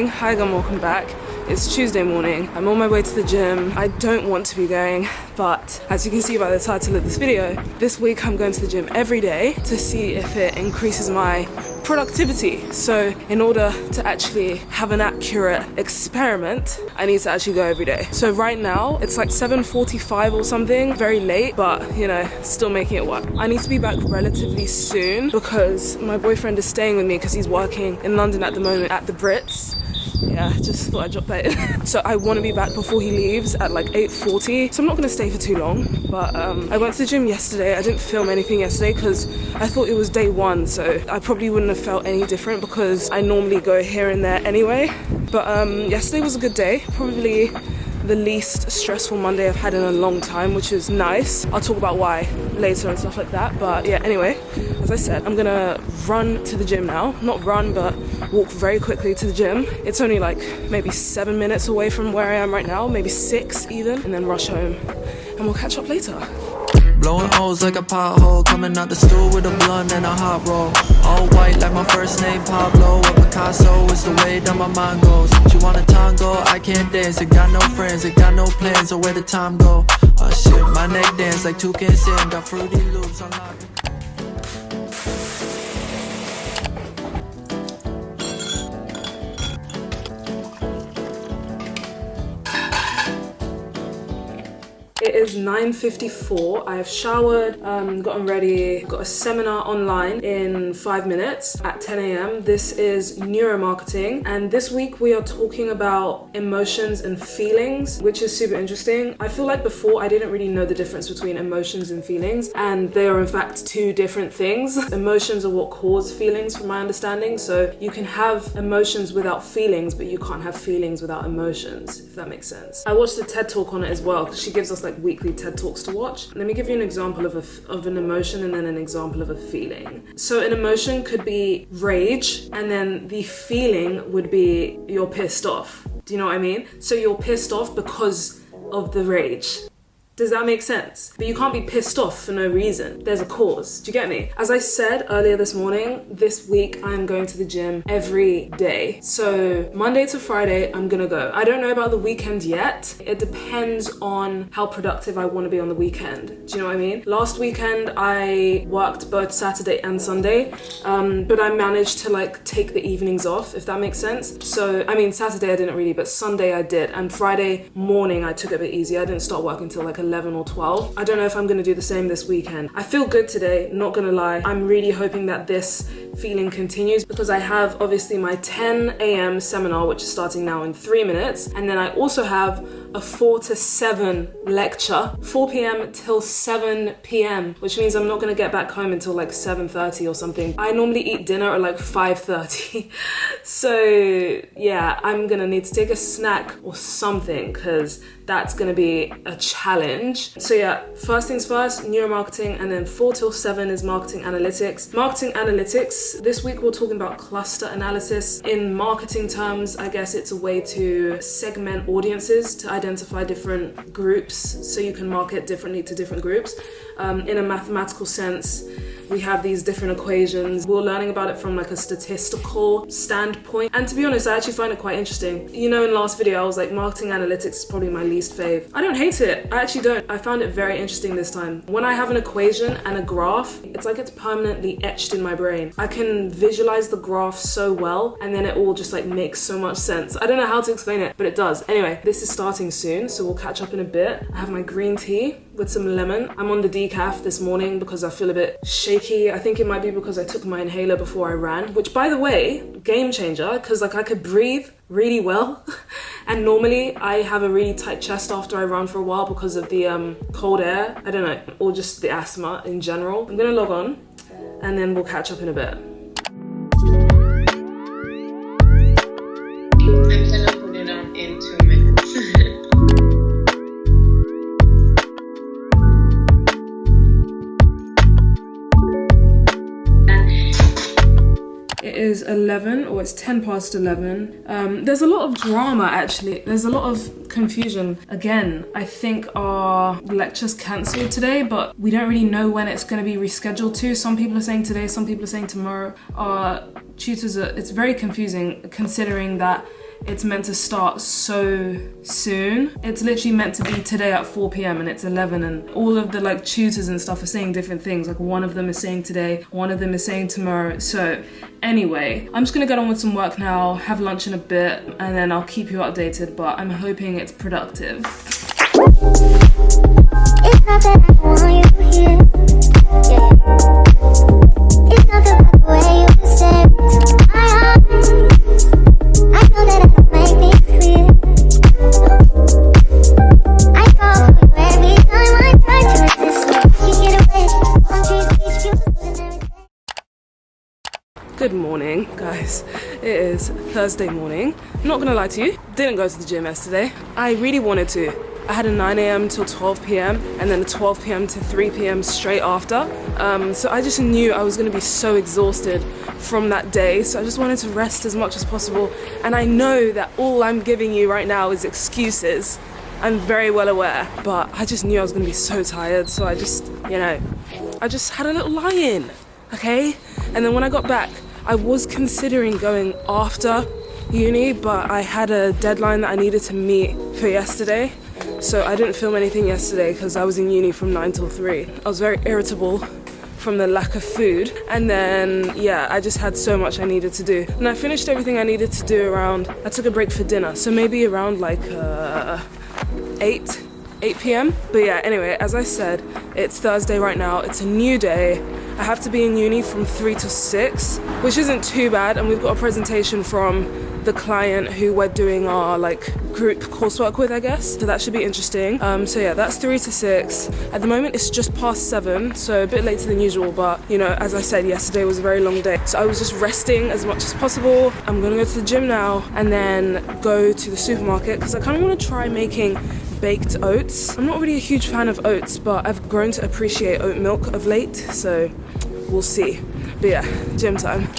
Hi again, welcome back. It's Tuesday morning. I'm on my way to the gym. I don't want to be going, but as you can see by the title of this video, this week I'm going to the gym every day to see if it increases my productivity. So in order to actually have an accurate experiment, I need to actually go every day. So right now it's like 7:45 or something, very late, but you know, still making it work. I need to be back relatively soon because my boyfriend is staying with me because he's working in London at the moment at the Brits. Yeah, just thought I'd drop that in. So I want to be back before he leaves at like 8:40. So I'm not going to stay for too long. But I went to the gym yesterday. I didn't film anything yesterday because I thought it was day one. So I probably wouldn't have felt any different because I normally go here and there anyway. But yesterday was a good day. Probably the least stressful Monday I've had in a long time, which is nice. I'll talk about why later and stuff like that. But yeah, anyway, as I said, I'm gonna run to the gym now. Not run, but walk very quickly to the gym. It's only like maybe 7 minutes away from where I am right now, maybe 6 even, and then rush home and we'll catch up later. Blowing holes like a pothole, coming out the stool with a blunt and a hot roll. All white like my first name Pablo. A Picasso is the way that my mind goes. She want a tango, I can't dance. I got no friends, I got no plans, so where the time go? Oh shit, my neck dance like Toucan Sam. Got Fruity Loops on lock. It is 9:54. I have showered, gotten ready, got a seminar online in 5 minutes at 10 a.m. This is Neuromarketing, and this week we are talking about emotions and feelings, which is super interesting. I feel like before I didn't really know the difference between emotions and feelings, and they are in fact two different things. Emotions are what cause feelings from my understanding, so you can have emotions without feelings, but you can't have feelings without emotions, if that makes sense. I watched a TED talk on it as well, because she gives us like weekly TED Talks to watch. Let me give you an example of an emotion and then an example of a feeling. So an emotion could be rage, and then the feeling would be you're pissed off. Do you know what I mean? So you're pissed off because of the rage. Does that make sense? But you can't be pissed off for no reason. There's a cause. Do you get me? As I said earlier this morning, this week I'm going to the gym every day. So Monday to Friday, I'm gonna go. I don't know about the weekend yet. It depends on how productive I want to be on the weekend. Do you know what I mean? Last weekend, I worked both Saturday and Sunday, but I managed to like take the evenings off, if that makes sense. So, I mean, Saturday I didn't really, but Sunday I did. And Friday morning, I took it a bit easy. I didn't start working until like 11 or 12. I don't know if I'm gonna do the same this weekend. I feel good today, not gonna lie. I'm really hoping that this feeling continues because I have obviously my 10 a.m. seminar, which is starting now in 3 minutes. And then I also have a 4 to 7 lecture, 4 p.m. till 7 p.m., which means I'm not gonna get back home until like 7:30 or something. I normally eat dinner at like 5:30. So yeah, I'm gonna need to take a snack or something because that's gonna be a challenge. So yeah, first things first, neuromarketing, and then 4 till 7 is marketing analytics. Marketing analytics, this week we're talking about cluster analysis. In marketing terms, I guess it's a way to segment audiences to identify different groups so you can market differently to different groups. In a mathematical sense, we have these different equations. We're learning about it from like a statistical standpoint. And to be honest, I actually find it quite interesting. You know, in the last video, I was like, marketing analytics is probably my least fave. I don't hate it. I actually don't. I found it very interesting this time. When I have an equation and a graph, it's like it's permanently etched in my brain. I can visualize the graph so well, and then it all just like makes so much sense. I don't know how to explain it, but it does. Anyway, this is starting soon, so we'll catch up in a bit. I have my green tea with some lemon. I'm on the decaf this morning because I feel a bit shaky. I think it might be because I took my inhaler before I ran, which by the way, game changer, because like I could breathe really well. And normally I have a really tight chest after I run for a while because of the cold air, I don't know, or just the asthma in general. I'm gonna log on and then we'll catch up in a bit. I'm gonna put it on in 2 minutes. It is 11, or it's 10 past 11. There's a lot of drama actually. There's a lot of confusion. Again, I think our lecture's cancelled today, but we don't really know when it's going to be rescheduled to. Some people are saying today, some people are saying tomorrow. Our tutors it's very confusing considering that it's meant to start so soon. It's literally meant to be today at 4 p.m. and it's 11, and all of the like tutors and stuff are saying different things. Like one of them is saying today, one of them is saying tomorrow. So anyway, I'm just gonna get on with some work now, have lunch in a bit, and then I'll keep you updated, but I'm hoping it's productive. It's not that I want you here, yeah. It's not the way you say it to my eyes. I know that I don't make me clear. I fall for you every time I try to resist. You get away, on trees, beach views, and everything. Good morning, guys. It is Thursday morning. I'm not gonna lie to you, didn't go to the gym yesterday. I really wanted to. I had a 9 a.m. till 12 p.m. and then a 12 p.m. to 3 p.m. straight after. So I just knew I was going to be so exhausted from that day. So I just wanted to rest as much as possible. And I know that all I'm giving you right now is excuses. I'm very well aware. But I just knew I was going to be so tired. So I just had a little lie-in, okay? And then when I got back, I was considering going after uni, but I had a deadline that I needed to meet for yesterday. So I didn't film anything yesterday because I was in uni from 9 till 3. I was very irritable from the lack of food. And then, yeah, I just had so much I needed to do. And I finished everything I needed to do I took a break for dinner. So maybe around like 8 p.m. But yeah, anyway, as I said, it's Thursday right now. It's a new day. I have to be in uni from 3 to 6, which isn't too bad. And we've got a presentation from the client who we're doing our like group coursework with, I guess. So that should be interesting. So yeah, that's 3 to 6. At the moment, it's just past 7, so a bit later than usual. But you know, as I said, yesterday was a very long day. So I was just resting as much as possible. I'm gonna go to the gym now and then go to the supermarket because I kind of want to try making baked oats. I'm not really a huge fan of oats, but I've grown to appreciate oat milk of late. So we'll see. But yeah, gym time.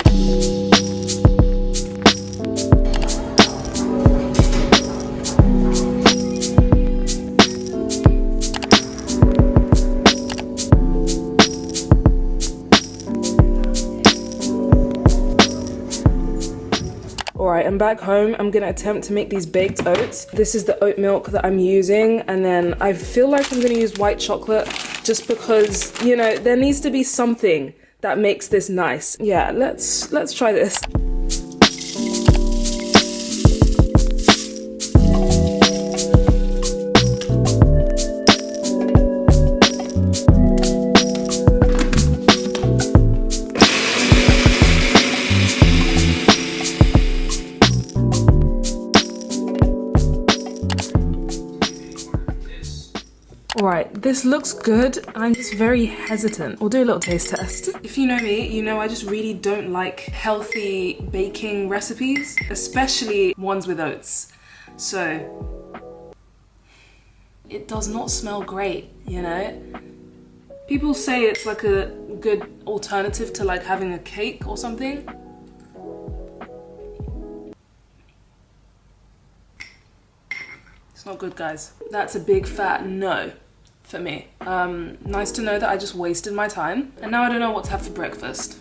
Alright, I'm back home. I'm gonna attempt to make these baked oats. This is the oat milk that I'm using, and then I feel like I'm gonna use white chocolate just because, you know, there needs to be something that makes this nice. Yeah, let's try this. Alright, this looks good. I'm just very hesitant. We'll do a little taste test. If you know me, you know I just really don't like healthy baking recipes, especially ones with oats. So, it does not smell great, you know? People say it's like a good alternative to like having a cake or something. It's not good, guys. That's a big fat no for me. Nice to know that I just wasted my time and now I don't know what to have for breakfast.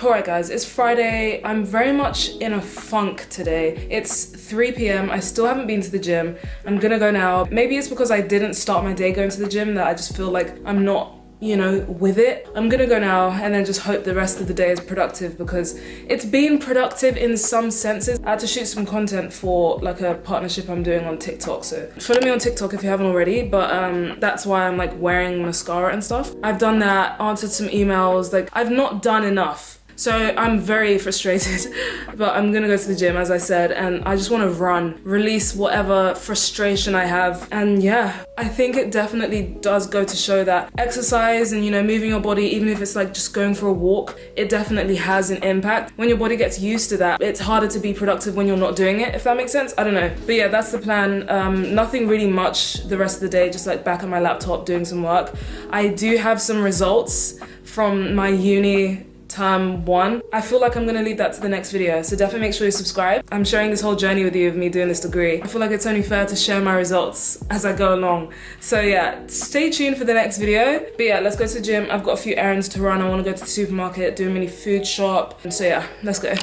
Alright guys, it's Friday. I'm very much in a funk today. It's 3 p.m. I still haven't been to the gym. I'm gonna go now. Maybe it's because I didn't start my day going to the gym that I just feel like I'm not, you know, with it. I'm gonna go now and then just hope the rest of the day is productive because it's been productive in some senses. I had to shoot some content for like a partnership I'm doing on TikTok, so follow me on TikTok if you haven't already, but that's why I'm like wearing mascara and stuff. I've done that, answered some emails, like I've not done enough. So I'm very frustrated, but I'm gonna go to the gym, as I said, and I just wanna run, release whatever frustration I have. And yeah, I think it definitely does go to show that exercise and, you know, moving your body, even if it's like just going for a walk, it definitely has an impact. When your body gets used to that, it's harder to be productive when you're not doing it, if that makes sense. I don't know. But yeah, that's the plan. Nothing really much the rest of the day, just like back on my laptop doing some work. I do have some results from my uni term 1. I feel like I'm gonna leave that to the next video, so definitely make sure you subscribe. I'm sharing this whole journey with you of me doing this degree. I feel like it's only fair to share my results as I go along. So yeah, stay tuned for the next video. But yeah, let's go to the gym. I've got a few errands to run. I want to go to the supermarket, do a mini food shop. So yeah, let's go.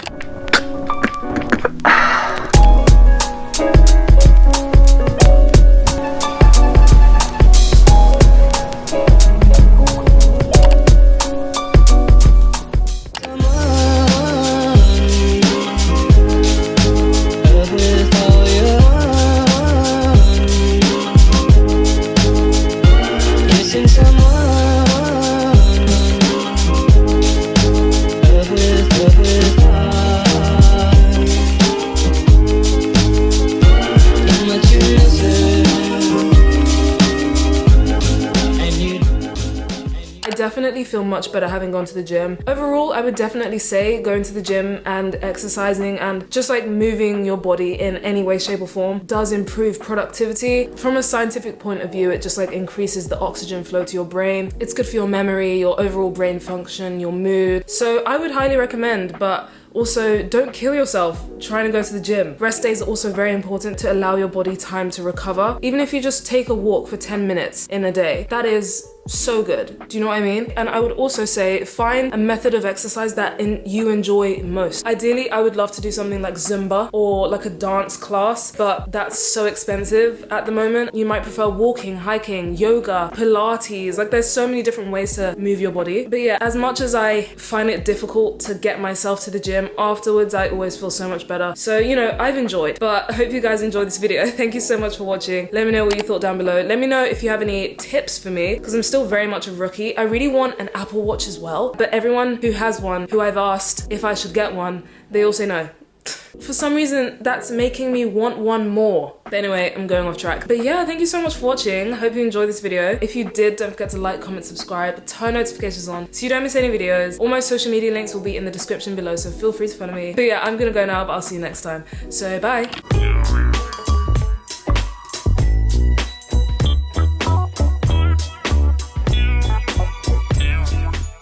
Definitely feel much better having gone to the gym. Overall, I would definitely say going to the gym and exercising and just like moving your body in any way, shape or form does improve productivity. From a scientific point of view, it just like increases the oxygen flow to your brain. It's good for your memory, your overall brain function, your mood. So I would highly recommend, but also, don't kill yourself trying to go to the gym. Rest days are also very important to allow your body time to recover. Even if you just take a walk for 10 minutes in a day, that is so good. Do you know what I mean? And I would also say find a method of exercise that you enjoy most. Ideally, I would love to do something like Zumba or like a dance class, but that's so expensive at the moment. You might prefer walking, hiking, yoga, Pilates. Like there's so many different ways to move your body. But yeah, as much as I find it difficult to get myself to the gym, afterwards I always feel so much better. So, you know, I've enjoyed, but I hope you guys enjoyed this video. Thank you so much for watching. Let me know what you thought down below. Let me know if you have any tips for me, because I'm still very much a rookie. I really want an Apple Watch as well, but everyone who has one, who I've asked if I should get one, they all say no. For some reason, that's making me want one more. But anyway, I'm going off track. But yeah, thank you so much for watching. Hope you enjoyed this video. If you did, don't forget to like, comment, subscribe, turn notifications on so you don't miss any videos. All my social media links will be in the description below, so feel free to follow me. But yeah, I'm gonna go now, but I'll see you next time. So bye.